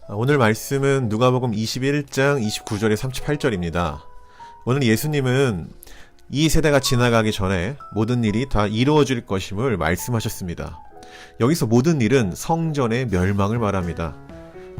오늘 말씀은 누가복음 21장 29절에 38절입니다. 오늘 예수님은 이 세대가 지나가기 전에 모든 일이 다 이루어질 것임을 말씀하셨습니다. 여기서 모든 일은 성전의 멸망을 말합니다.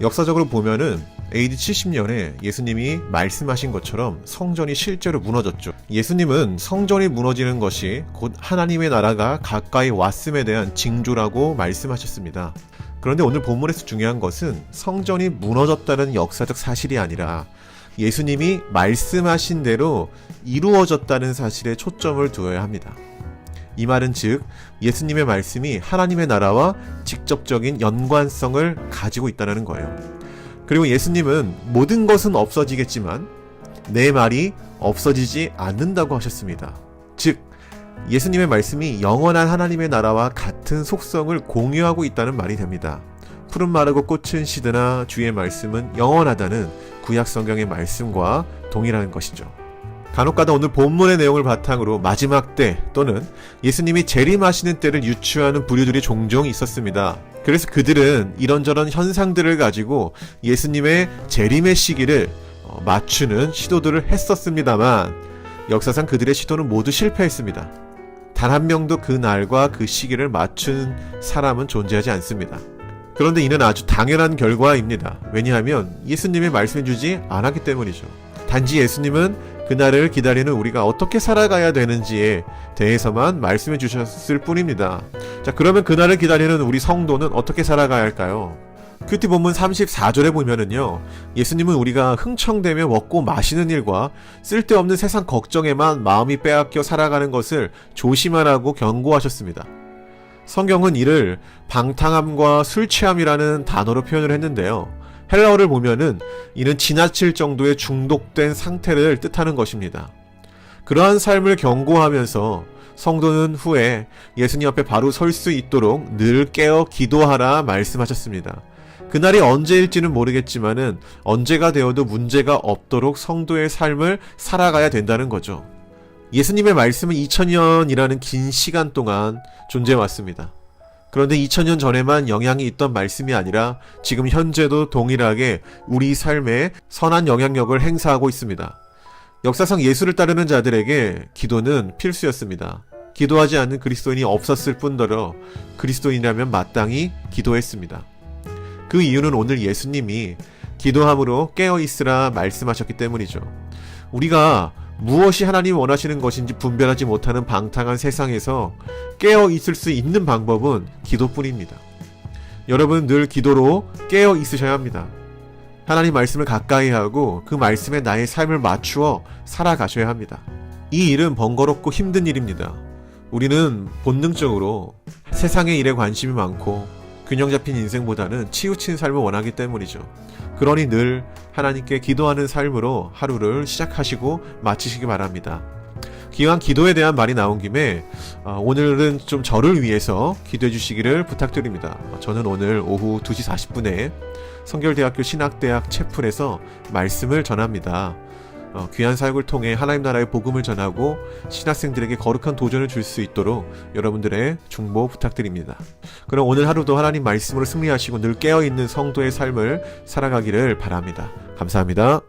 역사적으로 보면은 AD 70년에 예수님이 말씀하신 것처럼 성전이 실제로 무너졌죠. 예수님은 성전이 무너지는 것이 곧 하나님의 나라가 가까이 왔음에 대한 징조라고 말씀하셨습니다. 그런데 오늘 본문에서 중요한 것은 성전이 무너졌다는 역사적 사실이 아니라 예수님이 말씀하신 대로 이루어졌다는 사실에 초점을 두어야 합니다. 이 말은 즉 예수님의 말씀이 하나님의 나라와 직접적인 연관성을 가지고 있다는 거예요. 그리고 예수님은 모든 것은 없어지겠지만 내 말이 없어지지 않는다고 하셨습니다. 즉 예수님의 말씀이 영원한 하나님의 나라와 같은 속성을 공유하고 있다는 말이 됩니다. 푸른 마르고 꽃은 시드나 주의 말씀은 영원하다는 구약 성경의 말씀과 동일한 것이죠. 간혹가다 오늘 본문의 내용을 바탕으로 마지막 때 또는 예수님이 재림하시는 때를 유추하는 부류들이 종종 있었습니다. 그래서 그들은 이런저런 현상들을 가지고 예수님의 재림의 시기를 맞추는 시도들을 했었습니다만 역사상 그들의 시도는 모두 실패했습니다. 단 한 명도 그 날과 그 시기를 맞춘 사람은 존재하지 않습니다. 그런데 이는 아주 당연한 결과입니다. 왜냐하면 예수님이 말씀해주지 않았기 때문이죠. 단지 예수님은 그날을 기다리는 우리가 어떻게 살아가야 되는지에 대해서만 말씀해 주셨을 뿐입니다. 자, 그러면 그날을 기다리는 우리 성도는 어떻게 살아가야 할까요? 큐티 본문 34절에 보면은요, 예수님은 우리가 흥청대며 먹고 마시는 일과 쓸데없는 세상 걱정에만 마음이 빼앗겨 살아가는 것을 조심하라고 경고하셨습니다. 성경은 이를 방탕함과 술 취함이라는 단어로 표현을 했는데요. 헬라어를 보면은 이는 지나칠 정도의 중독된 상태를 뜻하는 것입니다. 그러한 삶을 경고하면서 성도는 후에 예수님 앞에 바로 설 수 있도록 늘 깨어 기도하라 말씀하셨습니다. 그날이 언제일지는 모르겠지만은 언제가 되어도 문제가 없도록 성도의 삶을 살아가야 된다는 거죠. 예수님의 말씀은 2000년이라는 긴 시간 동안 존재해왔습니다. 그런데 2000년 전에만 영향이 있던 말씀이 아니라 지금 현재도 동일하게 우리 삶에 선한 영향력을 행사하고 있습니다. 역사상 예수를 따르는 자들에게 기도는 필수였습니다. 기도하지 않는 그리스도인이 없었을 뿐더러 그리스도인이라면 마땅히 기도했습니다. 그 이유는 오늘 예수님이 기도함으로 깨어있으라 말씀하셨기 때문이죠. 우리가 무엇이 하나님이 원하시는 것인지 분별하지 못하는 방탕한 세상에서 깨어있을 수 있는 방법은 기도뿐입니다. 여러분 늘 기도로 깨어있으셔야 합니다. 하나님 말씀을 가까이 하고 그 말씀에 나의 삶을 맞추어 살아가셔야 합니다. 이 일은 번거롭고 힘든 일입니다. 우리는 본능적으로 세상의 일에 관심이 많고 균형 잡힌 인생보다는 치우친 삶을 원하기 때문이죠. 그러니 늘 하나님께 기도하는 삶으로 하루를 시작하시고 마치시기 바랍니다. 기왕 기도에 대한 말이 나온 김에 오늘은 좀 저를 위해서 기도해 주시기를 부탁드립니다. 저는 오늘 오후 2시 40분에 성결대학교 신학대학 채플에서 말씀을 전합니다. 귀한 사역을 통해 하나님 나라의 복음을 전하고 신학생들에게 거룩한 도전을 줄 수 있도록 여러분들의 중보 부탁드립니다. 그럼 오늘 하루도 하나님 말씀으로 승리하시고 늘 깨어있는 성도의 삶을 살아가기를 바랍니다. 감사합니다.